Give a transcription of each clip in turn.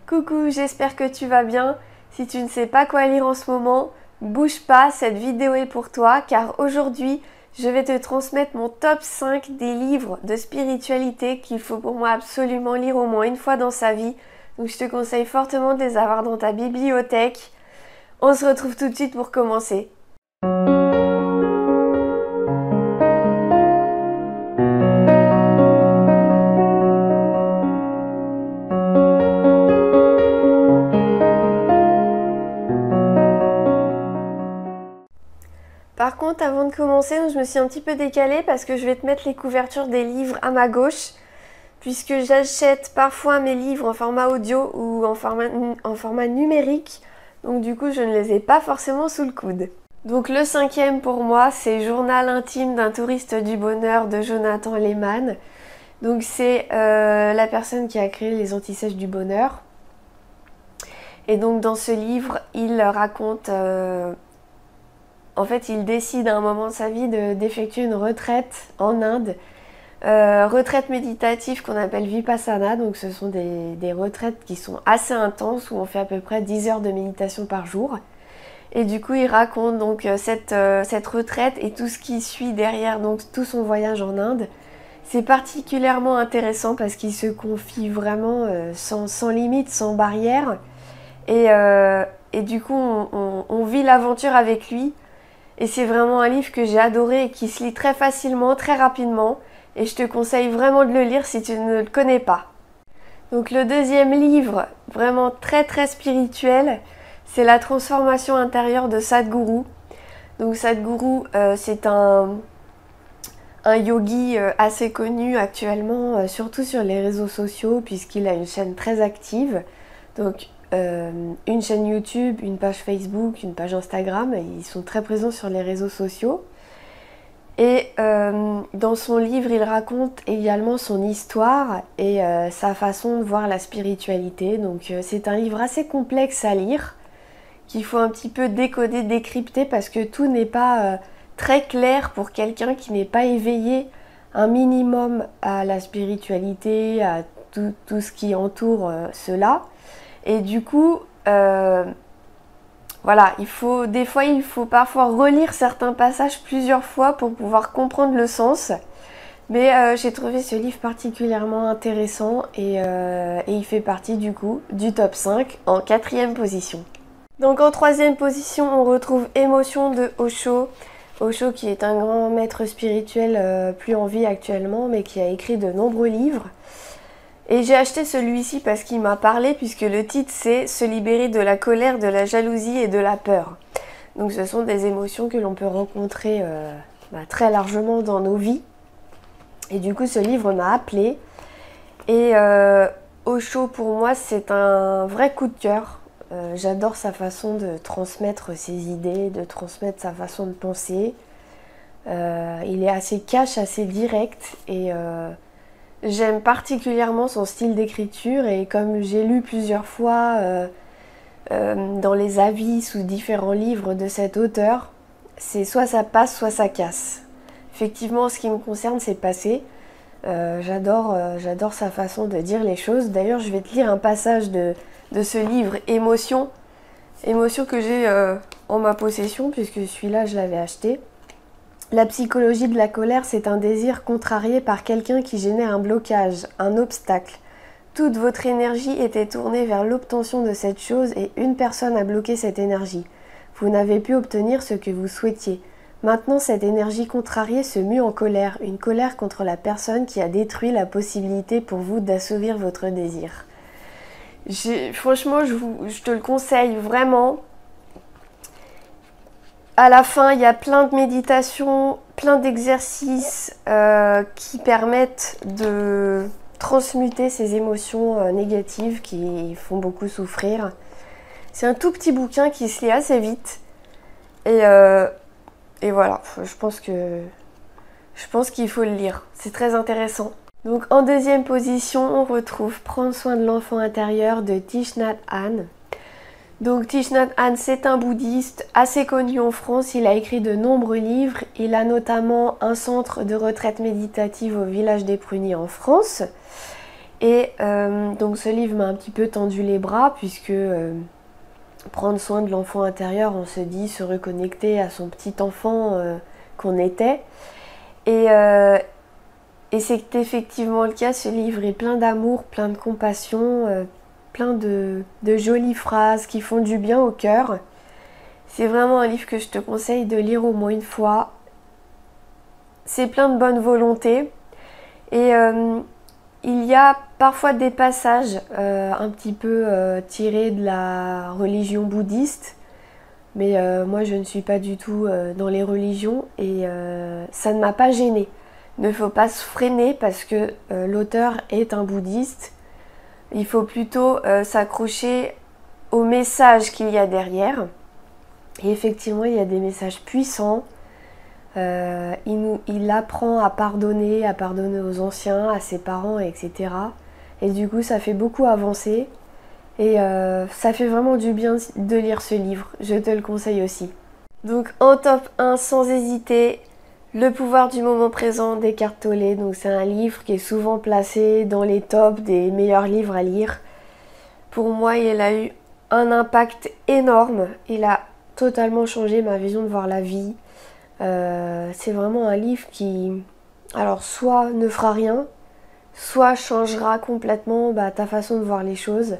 Coucou, j'espère que tu vas bien. Si tu ne sais pas quoi lire en ce moment, bouge pas, cette vidéo est pour toi car aujourd'hui, je vais te transmettre mon top 5 des livres de spiritualité qu'il faut pour moi absolument lire au moins une fois dans sa vie. Donc je te conseille fortement de les avoir dans ta bibliothèque. On se retrouve tout de suite pour commencer. Par contre, avant de commencer, je me suis un petit peu décalée parce que je vais te mettre les couvertures des livres à ma gauche, puisque j'achète parfois mes livres en format audio ou en format numérique, donc du coup je ne les ai pas forcément sous le coude. Donc le cinquième pour moi, c'est Journal intime d'un touriste du bonheur de Jonathan Lehman. Donc c'est la personne qui a créé les antisèches du bonheur. Et donc dans ce livre, il raconte... En fait, il décide à un moment de sa vie d'effectuer une retraite en Inde, retraite méditative qu'on appelle Vipassana. Donc ce sont des retraites qui sont assez intenses où on fait à peu près 10 heures de méditation par jour. Et du coup, il raconte donc cette retraite et tout ce qui suit derrière, donc tout son voyage en Inde. C'est particulièrement intéressant parce qu'il se confie vraiment sans limite, sans barrière. Et du coup, on vit l'aventure avec lui. Et c'est vraiment un livre que j'ai adoré et qui se lit très facilement, très rapidement. Et je te conseille vraiment de le lire si tu ne le connais pas. Donc le deuxième livre, vraiment très très spirituel, c'est La transformation intérieure de Sadhguru. Donc Sadhguru, c'est un yogi assez connu actuellement, surtout sur les réseaux sociaux, puisqu'il a une chaîne très active. Donc une chaîne YouTube, une page Facebook, une page Instagram, et ils sont très présents sur les réseaux sociaux. Et dans son livre, il raconte également son histoire et sa façon de voir la spiritualité. Donc c'est un livre assez complexe à lire, qu'il faut un petit peu décoder, décrypter, parce que tout n'est pas très clair pour quelqu'un qui n'est pas éveillé un minimum à la spiritualité, à tout ce qui entoure cela. Et du coup, voilà, des fois il faut parfois relire certains passages plusieurs fois pour pouvoir comprendre le sens. Mais j'ai trouvé ce livre particulièrement intéressant et il fait partie du coup du top 5 en 4e position. Donc en 3e position, on retrouve Émotion de Osho. Osho qui est un grand maître spirituel plus en vie actuellement, mais qui a écrit de nombreux livres. Et j'ai acheté celui-ci parce qu'il m'a parlé, puisque le titre c'est « Se libérer de la colère, de la jalousie et de la peur ». Donc ce sont des émotions que l'on peut rencontrer très largement dans nos vies. Et du coup ce livre m'a appelée. Et Osho pour moi c'est un vrai coup de cœur. J'adore sa façon de transmettre ses idées, de transmettre sa façon de penser. Il est assez cash, assez direct et... j'aime particulièrement son style d'écriture et comme j'ai lu plusieurs fois dans les avis sous différents livres de cet auteur, c'est soit ça passe, soit ça casse. Effectivement, en ce qui me concerne, c'est passé. J'adore sa façon de dire les choses. D'ailleurs, je vais te lire un passage de ce livre, Émotion. Émotion que j'ai en ma possession, puisque celui-là, je l'avais acheté. La psychologie de la colère, c'est un désir contrarié par quelqu'un qui génère un blocage, un obstacle. Toute votre énergie était tournée vers l'obtention de cette chose et une personne a bloqué cette énergie. Vous n'avez pu obtenir ce que vous souhaitiez. Maintenant, cette énergie contrariée se mue en colère, une colère contre la personne qui a détruit la possibilité pour vous d'assouvir votre désir. Franchement, je te le conseille vraiment. À la fin, il y a plein de méditations, plein d'exercices qui permettent de transmuter ces émotions négatives qui font beaucoup souffrir. C'est un tout petit bouquin qui se lit assez vite. Et voilà, je pense qu'il faut le lire. C'est très intéressant. Donc en 2e position, on retrouve Prendre soin de l'enfant intérieur de Thich Nhat Hanh. Donc Thich Nhat Hanh, c'est un bouddhiste assez connu en France, il a écrit de nombreux livres, il a notamment un centre de retraite méditative au village des Pruniers en France. Et donc ce livre m'a un petit peu tendu les bras puisque prendre soin de l'enfant intérieur, on se dit se reconnecter à son petit enfant qu'on était. Et c'est effectivement le cas, ce livre est plein d'amour, plein de compassion, plein de jolies phrases qui font du bien au cœur. C'est vraiment un livre que je te conseille de lire au moins une fois. C'est plein de bonne volonté et il y a parfois des passages un petit peu tirés de la religion bouddhiste, mais moi je ne suis pas du tout dans les religions et ça ne m'a pas gênée. Il ne faut pas se freiner parce que l'auteur est un bouddhiste. Il faut plutôt s'accrocher au message qu'il y a derrière. Et effectivement, il y a des messages puissants. Il apprend à pardonner aux anciens, à ses parents, etc. Et du coup, ça fait beaucoup avancer. Et ça fait vraiment du bien de lire ce livre. Je te le conseille aussi. Donc en top 1, sans hésiter, Le pouvoir du moment présent d'Eckhart Tolle. Donc c'est un livre qui est souvent placé dans les tops des meilleurs livres à lire. Pour moi, il a eu un impact énorme. Il a totalement changé ma vision de voir la vie. C'est vraiment un livre qui, alors soit ne fera rien, soit changera complètement ta façon de voir les choses.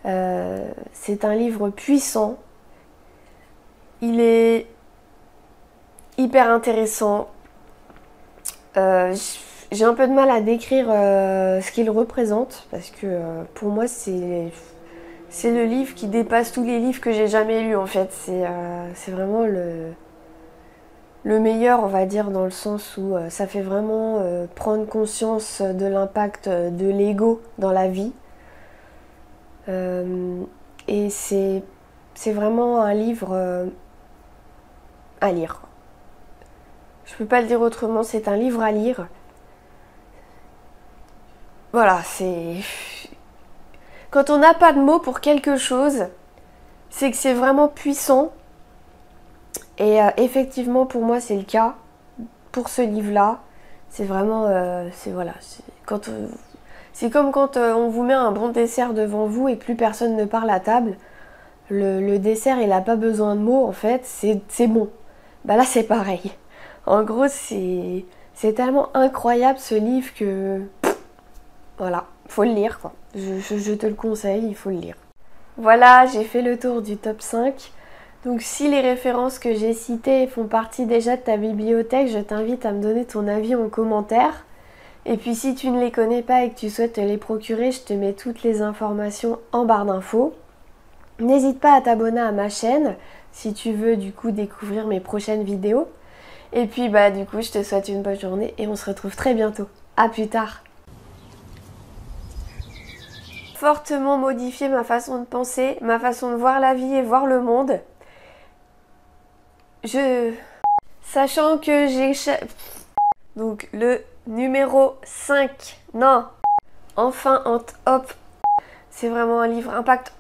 C'est un livre puissant. Il est hyper intéressant. J'ai un peu de mal à décrire ce qu'il représente parce que pour moi c'est le livre qui dépasse tous les livres que j'ai jamais lus en fait. C'est vraiment le meilleur, on va dire, dans le sens où ça fait vraiment prendre conscience de l'impact de l'ego dans la vie. Et c'est vraiment un livre à lire. Je peux pas le dire autrement, c'est un livre à lire. Voilà, c'est... Quand on n'a pas de mots pour quelque chose, c'est que c'est vraiment puissant. Et effectivement, pour moi, c'est le cas. Pour ce livre-là, c'est vraiment... c'est comme quand on vous met un bon dessert devant vous et plus personne ne parle à table. Le dessert, il n'a pas besoin de mots, en fait, c'est bon. Là, c'est pareil. En gros, c'est tellement incroyable ce livre que... Voilà, faut le lire, quoi. Je te le conseille, il faut le lire. Voilà, j'ai fait le tour du top 5. Donc si les références que j'ai citées font partie déjà de ta bibliothèque, je t'invite à me donner ton avis en commentaire. Et puis si tu ne les connais pas et que tu souhaites te les procurer, je te mets toutes les informations en barre d'infos. N'hésite pas à t'abonner à ma chaîne si tu veux du coup découvrir mes prochaines vidéos. Et puis du coup je te souhaite une bonne journée et on se retrouve très bientôt. À plus tard. Fortement modifié ma façon de penser, ma façon de voir la vie et voir le monde. Sachant que j'ai... Donc le numéro 5. Non. Enfin, hop. C'est vraiment un livre impact